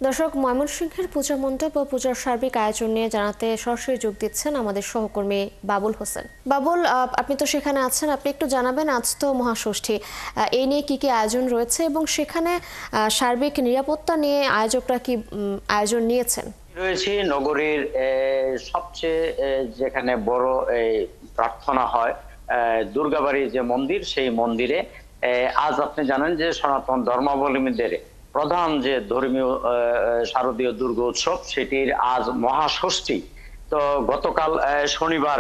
দর্শক, ময়মনসিংহের পূজা মণ্ডপ ও পূজার সার্বিক আয়োজন নিয়ে জানাতে সরাসরি যোগ দিচ্ছেন আমাদের সহকর্মী বাবুল হোসেন। বাবুল, আপনি তো সেখানে আছেন, আপনি একটু জানাবেন আজ তো মহাষষ্ঠী, এই নিয়ে কি কি আয়োজন রয়েছে এবং সেখানে সার্বিক নিরাপত্তা নিয়ে আয়োজকরা কি আয়োজন নিয়েছেন? রয়েছে নগরীর সবচেয়ে যেখানে বড় প্রার্থনা হয়, দুর্গাবাড়ি যে মন্দির, সেই মন্দিরে আজ আপনি জানেন যে সনাতন ধর্মাবলম্বীদের প্রধান যে ধর্মীয় শারদীয় দুর্গা উৎসব, সেটির আজ মহাষষ্ঠী। তো গতকাল শনিবার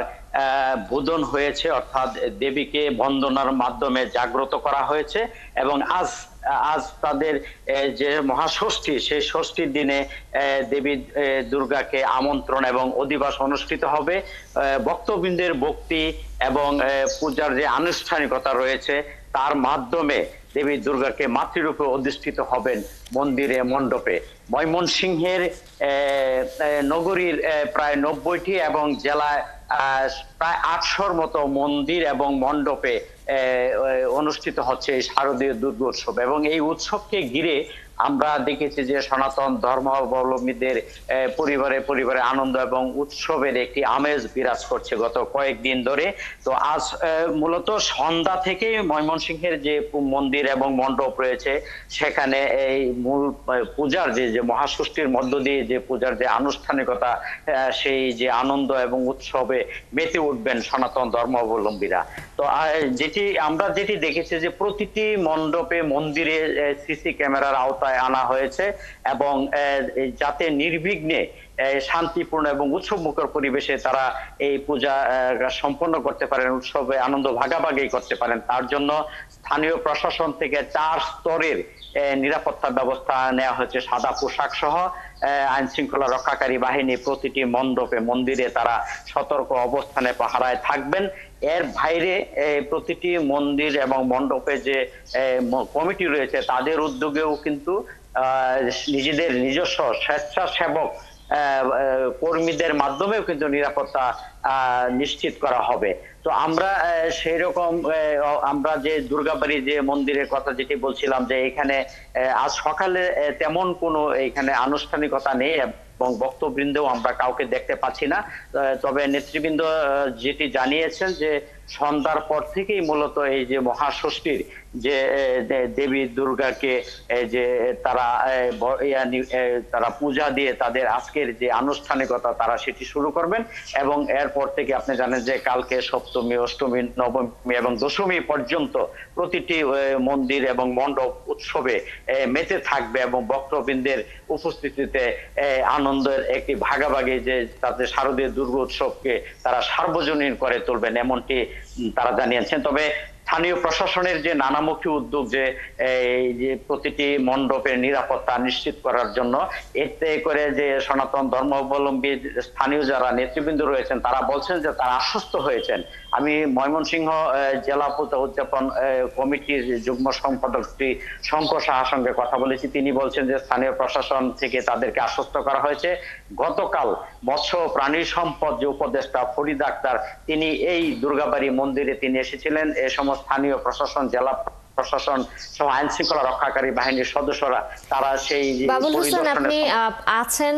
বোধন হয়েছে, অর্থাৎ দেবীকে বন্দনার মাধ্যমে জাগ্রত করা হয়েছে এবং আজ আজ তাদের যে মহাষষ্ঠী, সেই ষষ্ঠীর দিনে দেবী দুর্গাকে আমন্ত্রণ এবং অধিবাস অনুষ্ঠিত হবে। ভক্তবৃন্দের ভক্তি এবং পূজার যে আনুষ্ঠানিকতা রয়েছে তার মাধ্যমে দেবী দুর্গাকে মাতৃরূপে অধিষ্ঠিত হবেন মন্দিরে মণ্ডপে। ময়মনসিংহের নগরীর প্রায় 90টি এবং জেলায় প্রায় 800-র মতো মন্দির এবং মণ্ডপে অনুষ্ঠিত হচ্ছে এই শারদীয় দুর্গোৎসব। এবং এই উৎসবকে ঘিরে আমরা দেখেছি যে সনাতন ধর্মাবলম্বীদের পরিবারে পরিবারে আনন্দ এবং উৎসবের একটি আমেজ বিরাজ করছে গত কয়েকদিন ধরে। তো আজ মূলত সন্ধ্যা থেকে ময়মনসিংহের যে মন্দির এবং মণ্ডপ রয়েছে, সেখানে এই মূল পূজার যে মহাষষ্ঠীর মধ্য দিয়ে যে পূজার যে আনুষ্ঠানিকতা, সেই যে আনন্দ এবং উৎসবে মেতে উঠবেন সনাতন ধর্মাবলম্বীরা। তো আমরা যেটি দেখেছি যে প্রতিটি মণ্ডপে মন্দিরে সিসি ক্যামেরার আওতায় আনা হয়েছে এবং যাতে নির্বিঘ্নে শান্তিপূর্ণ এবং উৎসবমুখর পরিবেশে তারা এই পূজা সম্পন্ন করতে পারেন, উৎসবে আনন্দ ভাগাভাগি করতে পারেন, তার জন্য স্থানীয় প্রশাসন থেকে 4 স্তরের নিরাপত্তা ব্যবস্থা নেওয়া হয়েছে। সাদা পোশাক সহ আইন শৃঙ্খলা রক্ষাকারী বাহিনী প্রতিটি মণ্ডপে মন্দিরে তারা সতর্ক অবস্থানে পাহারায় থাকবেন। এর বাইরে প্রতিটি মন্দির এবং মণ্ডপে যে কমিটি রয়েছে তাদের উদ্যোগেও কিন্তু নিজেদের নিজস্ব স্বেচ্ছাসেবক কর্মীদের মাধ্যমেও কিন্তু নিরাপত্তা নিশ্চিত করা হবে। তো আমরা সেই রকম আমরা যে দুর্গাবাড়ি যে মন্দিরের কথা যেটি বলছিলাম, যে এখানে আজ সকালে তেমন কোনো এখানে আনুষ্ঠানিকতা নেই এবং ভক্তবৃন্দও আমরা কাউকে দেখতে পাচ্ছি না। তবে নেতৃবৃন্দ যেটি জানিয়েছেন যে সন্ধ্যার পর থেকেই মূলত এই যে মহাষষ্ঠীর যে দেবী দুর্গাকে যে তারা তারা পূজা দিয়ে তাদের আজকের যে আনুষ্ঠানিকতা তারা সেটি শুরু করবেন এবং এরপর থেকে আপনি জানেন যে কালকে সপ্তমী, অষ্টমী, নবমী এবং দশমী পর্যন্ত প্রতিটি মন্দির এবং মণ্ডপ উৎসবে মেতে থাকবে এবং ভক্তবৃন্দের উপস্থিতিতে আনন্দের একটি ভাগাভাগি যে তাদের শারদীয় দুর্গা উৎসবকে তারা সার্বজনীন করে তুলবেন, এমনটি তারা জানিয়েছেন। তবে স্থানীয় প্রশাসনের যে নানামুখী উদ্যোগ, যে প্রতিটি মণ্ডপের নিরাপত্তা নিশ্চিত করার জন্য, এতে করে যে সনাতন ধর্মাবলম্বী স্থানীয় যারা নেতৃবৃন্দ রয়েছেন তারা বলছেন যে তারা আশ্বস্ত হয়েছেন। আমি ময়মনসিংহ জেলা পূজা উদযাপন কমিটির যুগ্ম সম্পাদক শ্রী শঙ্কর সাহার সঙ্গে কথা বলেছি। তিনি বলছেন যে স্থানীয় প্রশাসন থেকে তাদেরকে আশ্বস্ত করা হয়েছে। গতকাল মৎস্য প্রাণী সম্পদ যে উপদেষ্টা ফরিদ আক্তার, তিনি এই দুর্গাবাড়ি মন্দিরে তিনি এসেছিলেন। এ সময় স্থানীয় প্রশাসন, জেলা প্রশাসন সহ আইন শৃঙ্খলা রক্ষাকারী বাহিনীর সদস্যরা তারা সেই বাবুল হোসেন, আপনি আছেন,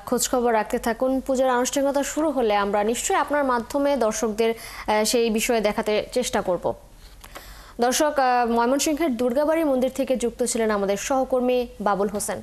খোঁজ খবর রাখতে থাকুন। পূজার আনুষ্ঠানিকতা শুরু হলে আমরা নিশ্চয়ই আপনার মাধ্যমে দর্শকদের সেই বিষয়ে দেখাতে চেষ্টা করব। দর্শক, ময়মনসিংহের দুর্গাবাড়ি মন্দির থেকে যুক্ত ছিলেন আমাদের সহকর্মী বাবুল হোসেন।